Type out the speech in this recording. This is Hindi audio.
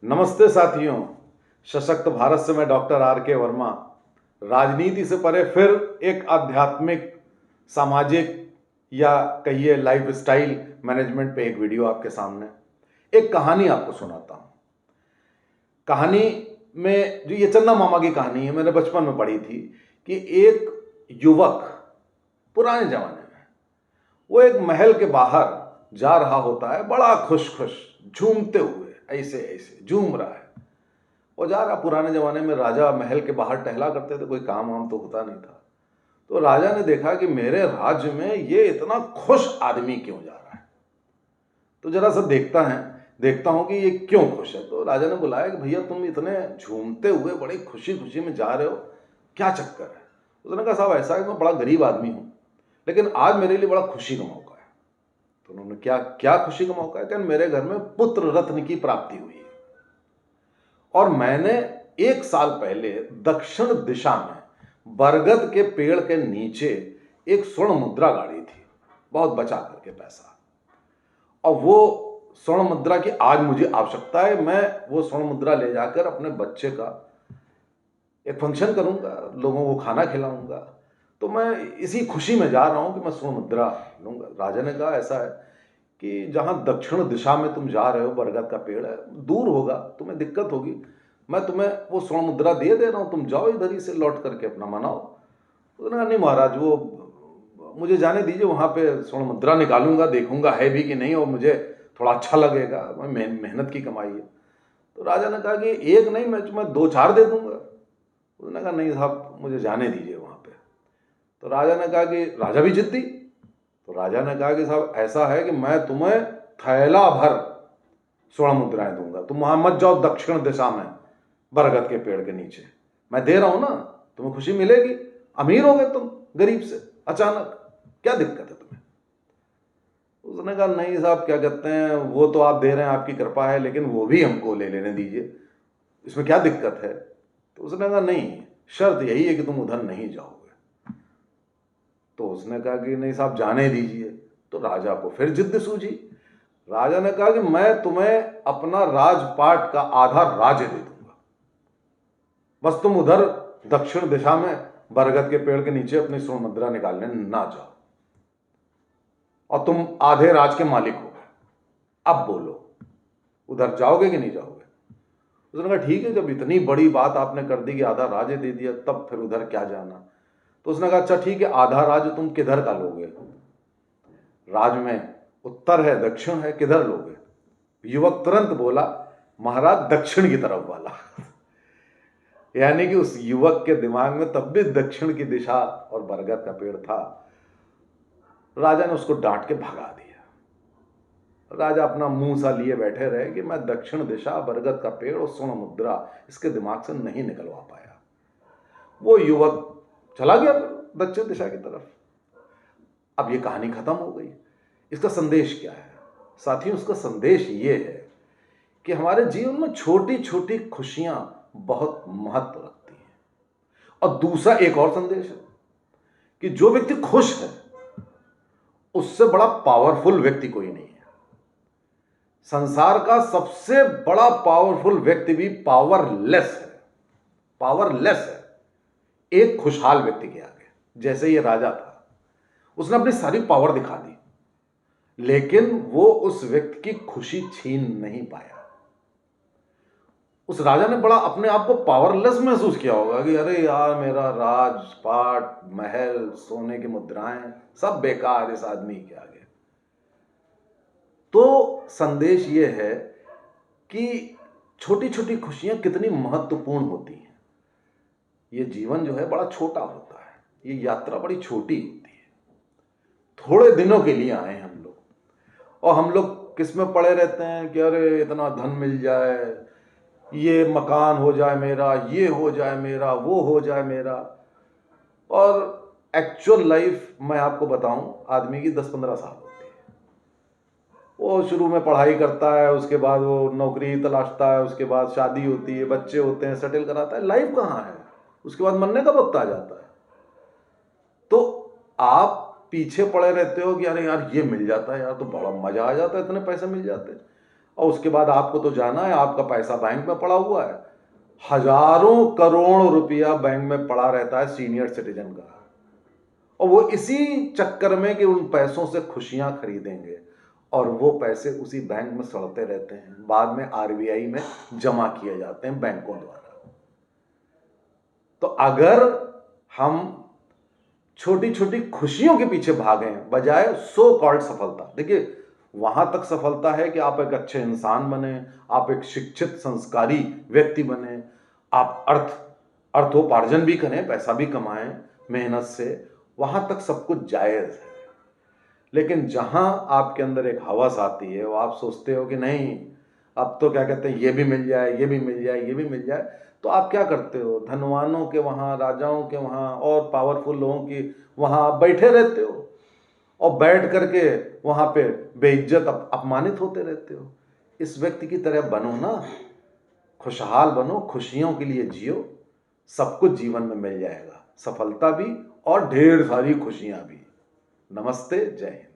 नमस्ते साथियों। सशक्त भारत से मैं डॉक्टर आर के वर्मा राजनीति से परे फिर एक आध्यात्मिक, सामाजिक या कहिए लाइफस्टाइल मैनेजमेंट पे एक वीडियो आपके सामने, एक कहानी आपको सुनाता हूँ। कहानी में जो ये चंदा मामा की कहानी है, मैंने बचपन में पढ़ी थी कि एक युवक पुराने जमाने में वो एक महल के बाहर जा रहा होता है, बड़ा खुश खुश झूमते हुए, ऐसे ऐसे झूम रहा है। वो जा रहा, पुराने जमाने में राजा महल के बाहर टहला करते थे, कोई काम वाम तो होता नहीं था। तो राजा ने देखा कि मेरे राज्य में ये इतना खुश आदमी क्यों जा रहा है, तो जरा सा देखता हूं कि ये क्यों खुश है। तो राजा ने बुलाया कि भैया तुम इतने झूमते हुए बड़ी खुशी खुशी में जा रहे हो, क्या चक्कर है। उसने कहा साहब ऐसा है, मैं बड़ा गरीब आदमी हूं, लेकिन आज मेरे लिए बड़ा खुशी का मौका है। तो उन्होंने क्या क्या खुशी का मौका है, कि मेरे घर में पुत्र रत्न की प्राप्ति हुई है और मैंने 1 साल पहले दक्षिण दिशा में बरगद के पेड़ के नीचे एक स्वर्ण मुद्रा गाड़ी थी, बहुत बचा करके पैसा, और वो स्वर्ण मुद्रा की आज मुझे आवश्यकता है। मैं वो स्वर्ण मुद्रा ले जाकर अपने बच्चे का एक फंक्शन करूंगा, लोगों को खाना खिलाऊंगा, तो मैं इसी खुशी में जा रहा हूं कि मैं स्वर्ण मुद्रा लूंगा। राजा ने कहा ऐसा है कि जहां दक्षिण दिशा में तुम जा रहे हो, बरगद का पेड़ है, दूर होगा, तुम्हें दिक्कत होगी, मैं तुम्हें वो स्वर्ण मुद्रा दे रहा हूं, तुम जाओ इधर ही से लौट करके अपना मनाओ। उसने कहा नहीं महाराज, वो मुझे जाने दीजिए, वहां पे स्वर्ण मुद्रा निकालूंगा, देखूंगा है भी कि नहीं, और मुझे थोड़ा अच्छा लगेगा, मैं मेहनत की कमाई है। तो राजा ने कहा कि एक नहीं, मैं तुम्हें 2-4 दे दूंगा। उसने कहा नहीं साहब, मुझे जाने दीजिए वहां पे। तो राजा ने कहा कि राजा भी जिद्दी। तो राजा ने कहा कि साहब ऐसा है कि मैं तुम्हें थैला भर स्वर्ण मुद्राएं दूंगा, तुम वहां मत जाओ दक्षिण दिशा में बरगद के पेड़ के नीचे, मैं दे रहा हूं ना, तुम्हें खुशी मिलेगी, अमीर हो गए तुम गरीब से अचानक, क्या दिक्कत है तुम्हें। उसने कहा नहीं साहब, क्या कहते हैं, वो तो आप दे रहे हैं, आपकी कृपा है, लेकिन वो भी हमको ले लेने दीजिए, इसमें क्या दिक्कत है। तो उसने कहा नहीं, शर्त यही है कि तुम उधर नहीं जाओगे। तो उसने कहा कि नहीं साहब, जाने दीजिए। तो राजा को फिर जिद्द सूझी। राजा ने कहा कि मैं तुम्हें अपना राजपाट का आधा राज्य दे दूंगा, बस तुम उधर दक्षिण दिशा में बरगद के पेड़ के नीचे अपनी स्वर्ण मुद्रा निकालने ना जाओ, और तुम आधे राज के मालिक हो गए। अब बोलो, उधर जाओगे कि नहीं जाओगे। उसने कहा ठीक है, जब इतनी बड़ी बात आपने कर दी कि आधा राज्य दे दिया, तब फिर उधर क्या जाना। तो उसने कहा अच्छा ठीक है, आधा राज्य तुम किधर का लोगे, राज में उत्तर है दक्षिण है, किधर लोगे। युवक तुरंत बोला महाराज दक्षिण की तरफ वाला। यानी कि उस युवक के दिमाग में तब भी दक्षिण की दिशा और बरगद का पेड़ था। राजा ने उसको डांट के भगा दिया। राजा अपना मुंह सा लिए बैठे रहे कि मैं दक्षिण दिशा, बरगद का पेड़ और स्वर्ण मुद्रा इसके दिमाग से नहीं निकलवा पाया। वो युवक चला गया दक्षिण दिशा की तरफ। अब ये कहानी खत्म हो गई। इसका संदेश क्या है साथियों? इसका संदेश ये है कि हमारे जीवन में छोटी छोटी खुशियां बहुत महत्व रखती हैं। और दूसरा एक और संदेश है कि जो व्यक्ति खुश है उससे बड़ा पावरफुल व्यक्ति कोई नहीं है। संसार का सबसे बड़ा पावरफुल व्यक्ति भी पावरलेस है, पावरलेस है एक खुशहाल व्यक्ति के आगे। जैसे ये राजा था, उसने अपनी सारी पावर दिखा दी, लेकिन वो उस व्यक्ति की खुशी छीन नहीं पाया। उस राजा ने बड़ा अपने आप को पावरलेस महसूस किया होगा कि अरे यार, मेरा राजपाट, महल, सोने की मुद्राएं सब बेकार इस आदमी के आगे। तो संदेश ये है कि छोटी छोटी खुशियां कितनी महत्वपूर्ण होती हैं। ये जीवन जो है बड़ा छोटा होता है, ये यात्रा बड़ी छोटी होती है, थोड़े दिनों के लिए आए हम लोग, और हम लोग किस में पड़े रहते हैं कि अरे इतना धन मिल जाए, ये मकान हो जाए मेरा, ये हो जाए मेरा, वो हो जाए मेरा। और एक्चुअल लाइफ मैं आपको बताऊं, आदमी की 10-15 साल होती है। वो शुरू में पढ़ाई करता है, उसके बाद वो नौकरी तलाशता है, उसके बाद शादी होती है, बच्चे होते हैं, सेटल कराता है, लाइफ कहाँ है, उसके बाद मरने का वक्त आ जाता है। तो आप पीछे पड़े रहते हो कि अरे यार ये मिल जाता है यार, तो बड़ा मजा आ जाता है, इतने पैसे मिल जाते हैं। और उसके बाद आपको तो जाना है, आपका पैसा बैंक में पड़ा हुआ है, हजारों करोड़ रुपया बैंक में पड़ा रहता है सीनियर सिटीजन का, और वो इसी चक्कर में कि उन पैसों से खुशियां खरीदेंगे, और वो पैसे उसी बैंक में सड़ते रहते हैं, बाद में आरबीआई में जमा किए जाते हैं बैंकों द्वारा। तो अगर हम छोटी छोटी खुशियों के पीछे भागें बजाय सो कॉल्ड सफलता, देखिए वहां तक सफलता है कि आप एक अच्छे इंसान बने, आप एक शिक्षित संस्कारी व्यक्ति बने, आप अर्थोपार्जन भी करें, पैसा भी कमाएं मेहनत से, वहां तक सब कुछ जायज है। लेकिन जहां आपके अंदर एक हवस आती है, वो आप सोचते हो कि नहीं अब तो क्या कहते हैं ये भी मिल जाए, ये भी मिल जाए, ये भी मिल जाए, तो आप क्या करते हो, धनवानों के वहां, राजाओं के वहां और पावरफुल लोगों की वहां आप बैठे रहते हो, और बैठ करके वहां पे बेइज्जत अपमानित होते रहते हो। इस व्यक्ति की तरह बनो ना, खुशहाल बनो, खुशियों के लिए जियो, सब कुछ जीवन में मिल जाएगा, सफलता भी और ढेर सारी खुशियां भी। नमस्ते, जय हिंद।